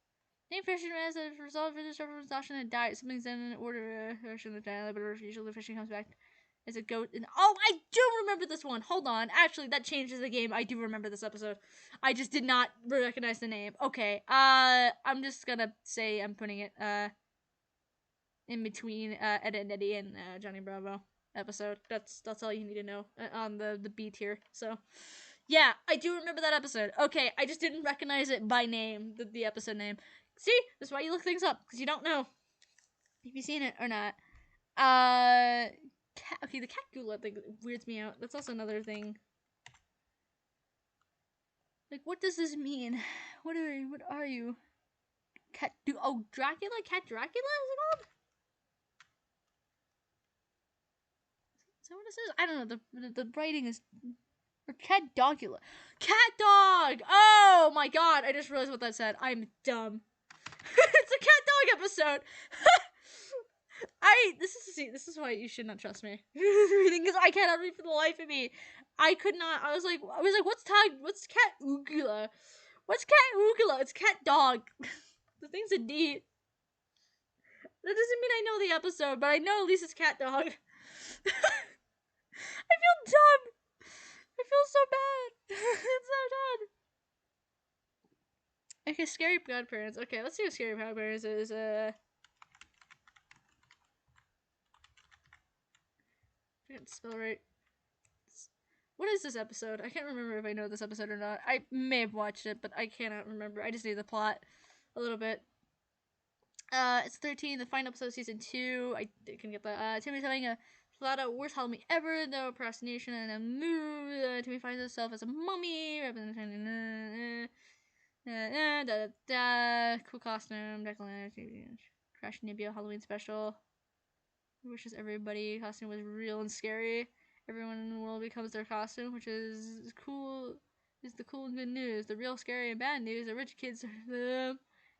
A: Name fishermen as a result of this from exhaustion and diet. Something's in order to die, but usually the fishing comes back as a goat. And oh, I do remember this one. Hold on. Actually, that changes the game. I do remember this episode. I just did not recognize the name. Okay. I'm just gonna say I'm putting it in between Ed and Eddie and Johnny Bravo episode. That's all you need to know on the B tier. So. Yeah, I do remember that episode. Okay, I just didn't recognize it by name, the episode name. See, that's why you look things up, because you don't know if you've seen it or not. Okay, the cat gula thing weirds me out. That's also another thing. Like, what does this mean? What are you? Dracula? Cat Dracula is it called? Is that what it says? I don't know. The writing is or Cat Dogula. Cat Dog! Oh my god, I just realized what that said. I'm dumb. It's a cat dog episode. This is why you should not trust me reading because I cannot read for the life of me. I could not. I was like, what's cat ugula? What's cat ugula? It's cat dog. The thing's a D. That doesn't mean I know the episode, but I know at least it's cat dog. I feel dumb. I feel so bad. It's so bad. Okay, scary godparents. Okay, let's see what scary godparents is. I can't spell right. What is this episode? I can't remember if I know this episode or not. I may have watched it, but I cannot remember. I just need the plot a little bit. It's 13, the final episode of season 2. I can get that. Timmy's having a flat out worst Halloween ever, no procrastination and a move. Timmy finds himself as a mummy. Cool costume, declaration, Crash Nibio Halloween special. Wishes everybody costume was real and scary. Everyone in the world becomes their costume, which is cool. Is the cool and good news. The real scary and bad news: the rich kids are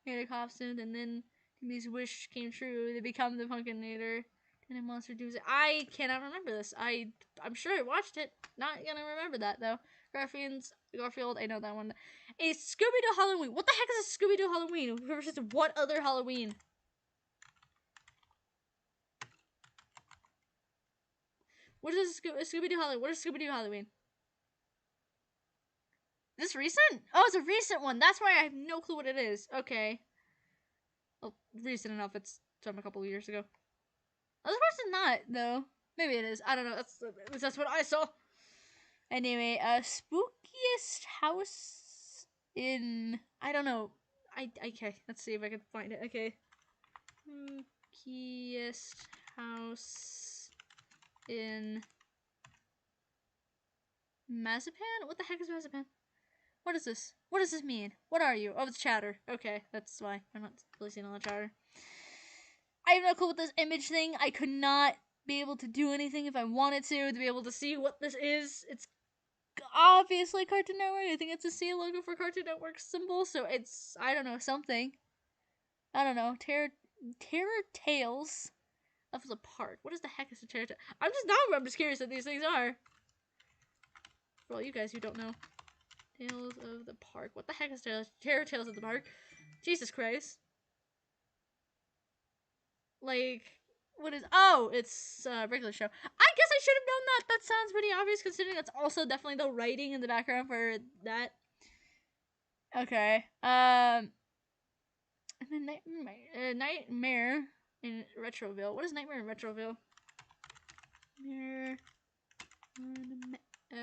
A: a costume, and then Timmy's wish came true. They become the Pumpkinator. And a monster does it. I cannot remember this. I'm sure I watched it. Not gonna remember that though. Garfield, I know that one. A Scooby-Doo Halloween. What the heck is a Scooby-Doo Halloween versus what other Halloween? What is Scooby-Doo Halloween? What is Scooby-Doo Halloween? This recent? Oh, it's a recent one. That's why I have no clue what it is. Okay. Well, recent enough. It's from a couple of years ago. Other parts is not, though. Maybe it is. I don't know. That's what I saw. Anyway, spookiest house in... I don't know. Okay, let's see if I can find it. Okay. Spookiest house in Mazapan? What the heck is Mazapan? What is this? What does this mean? What are you? Oh, it's chatter. Okay, that's why I'm not really seeing all the chatter. I have no clue with this image thing. I could not be able to do anything if I wanted to be able to see what this is. It's obviously Cartoon Network. I think it's a C logo for Cartoon Network symbol, so it's, I don't know, something. I don't know. Terror Tales of the Park. What is the heck is a Terror Tales? I'm just curious what these things are. For all you guys who don't know. Tales of the Park. What the heck is Terror Tales of the Park? Jesus Christ. Like, what is... Oh, it's a regular show. I guess I should have known that. That sounds pretty obvious considering that's also definitely the writing in the background for that. Okay. And then Nightmare in Retroville. What is Nightmare in Retroville?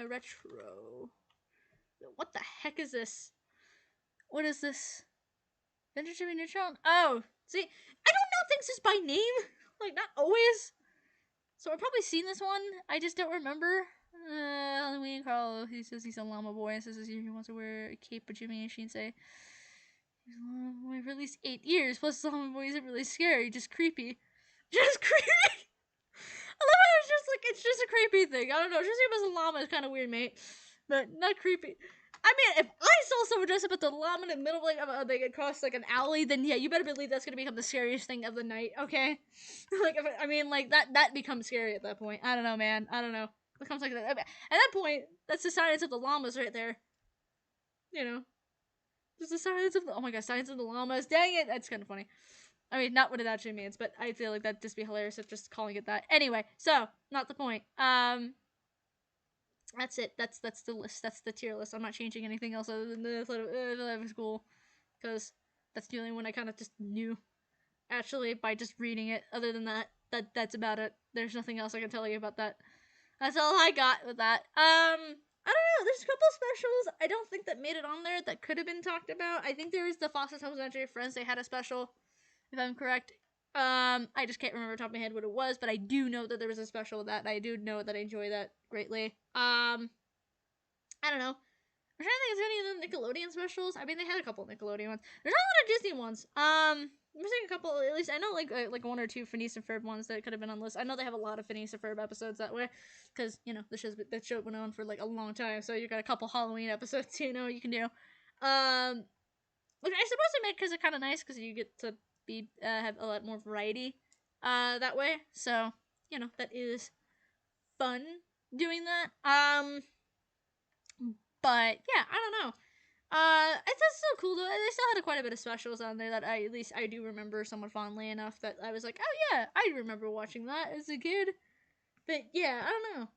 A: Retro. What the heck is this? What is this? Adventure Jimmy Neutron? Oh, see, I don't know things just by name. Like, not always. So I've probably seen this one. I just don't remember. Halloween Carl, he says he's a llama boy and says this year he wants to wear a cape, but Jimmy and Sheen say he's a llama boy for at least 8 years. Plus, the llama boy isn't really scary, just creepy. Just creepy! I love how it's just a creepy thing. I don't know, just him as a llama is kind of weird, mate. But not creepy. I mean, if I saw someone dress up as a llama in the middle of like across like an alley, then yeah, you better believe that's gonna become the scariest thing of the night. Okay, like I mean, like that becomes scary at that point. I don't know, man. I don't know. It becomes like that. At that point, that's the silence of the llamas right there. You know, just the silence of the. Oh my god, silence of the llamas. Dang it, that's kind of funny. I mean, not what it actually means, but I feel like that'd just be hilarious if just calling it that. Anyway, so not the point. That's it. That's the list. That's the tier list. I'm not changing anything else other than the Athletic School, because that's the only one I kind of just knew, actually, by just reading it. Other than that, that's about it. There's nothing else I can tell you about that. That's all I got with that. I don't know. There's a couple specials I don't think that made it on there that could have been talked about. I think there was the Foster's Home Adventure Friends. They had a special, if I'm correct. I just can't remember off the top of my head what it was, but I do know that there was a special of that. I do know that I enjoy that greatly. I don't know. I'm trying to think of any of the Nickelodeon specials. I mean, they had a couple Nickelodeon ones. There's not a lot of Disney ones. I'm missing a couple. At least I know like one or two Phineas and Ferb ones that could have been on the list. I know they have a lot of Phineas and Ferb episodes that way, because you know the show went on for like a long time. So you got a couple Halloween episodes. You know you can do. Which I suppose it made because it's kind of nice because you get to be have a lot more variety that way. So you know that is fun doing that. But yeah, I don't know. It's still cool though. They still had quite a bit of specials on there that at least I do remember somewhat fondly enough that I was like, oh yeah, I remember watching that as a kid. But yeah, I don't know.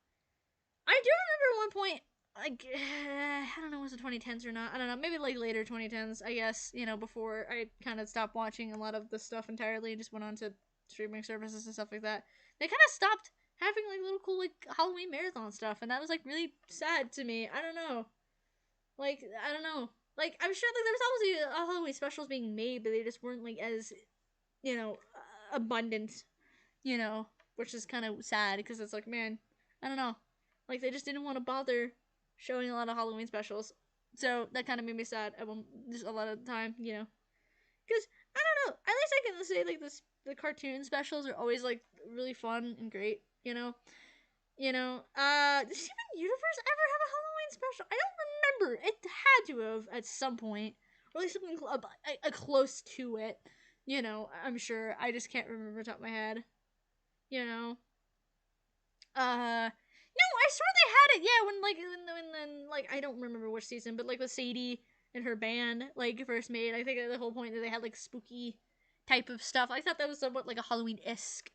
A: I do remember at one point, like, I don't know, was it 2010s or not? I don't know, maybe like later 2010s, I guess, you know, before I kind of stopped watching a lot of the stuff entirely and just went on to streaming services and stuff like that. They kind of stopped having like little cool like Halloween marathon stuff, and that was like really sad to me. I don't know. Like, I don't know. Like, I'm sure like there was obviously Halloween specials being made, but they just weren't like as, you know, abundant, you know, which is kind of sad because it's like, man, I don't know. Like, they just didn't want to bother showing a lot of Halloween specials. So that kind of made me sad just a lot of the time, you know. Because, I don't know, at least I can say, like, the cartoon specials are always, like, really fun and great, you know. Does Steven Universe ever have a Halloween special? I don't remember. It had to have at some point, or at least something close to it. You know, I'm sure. I just can't remember off the top of my head. You know, no, I swear they had it. Yeah, when like I don't remember which season, but like with Sadie and her band like first made. I think the whole point that they had like spooky type of stuff. I thought that was somewhat like a Halloween-esque.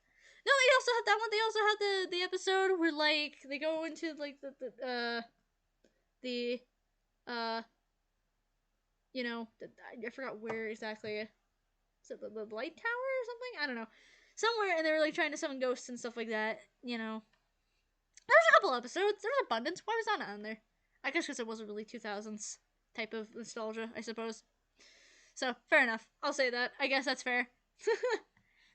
A: No, they also had that one. They also had the episode where like they go into like the you know I forgot where exactly. Is it the light tower or something? I don't know. Somewhere, and they were like trying to summon ghosts and stuff like that. You know, there was a couple episodes. There was abundance. Why was that not on there? I guess because it wasn't really 2000s type of nostalgia, I suppose. So fair enough. I'll say that. I guess that's fair.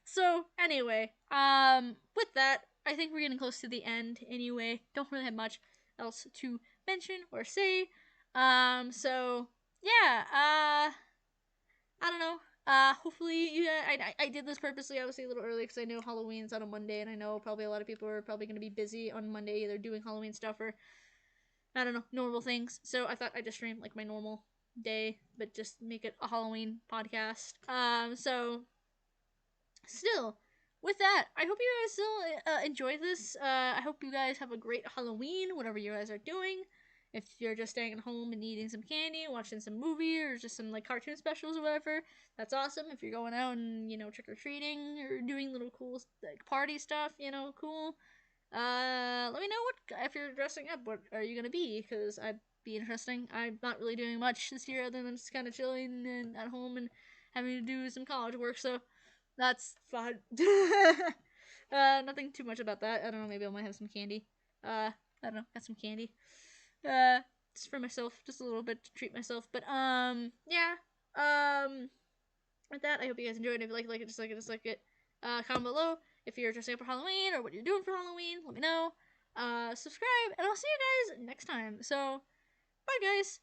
A: So anyway, with that, I think we're getting close to the end. Anyway, don't really have much. else to mention or say. So yeah, I don't know. Hopefully, I did this purposely, obviously a little early because I know Halloween's on a Monday, and I know probably a lot of people are probably going to be busy on Monday, either doing Halloween stuff or I don't know, normal things. So I thought I'd just stream like my normal day, but just make it a Halloween podcast. So still, with that, I hope you guys still enjoy this. I hope you guys have a great Halloween, whatever you guys are doing. If you're just staying at home and eating some candy, watching some movie, or just some like cartoon specials or whatever, that's awesome. If you're going out and trick or treating or doing little cool like party stuff, cool. Let me know what if you're dressing up. What are you gonna be? Because I'd be interesting. I'm not really doing much this year other than just kind of chilling and at home and having to do some college work. So that's fun. Nothing too much about that. I don't know. Maybe I might have some candy. I don't know. Got some candy. Uh, just for myself, just a little bit to treat myself. But yeah. With that, I hope you guys enjoyed. If you like it, just like it. Comment below if you're dressing up for Halloween or what you're doing for Halloween. Let me know. Subscribe, and I'll see you guys next time. So, bye, guys.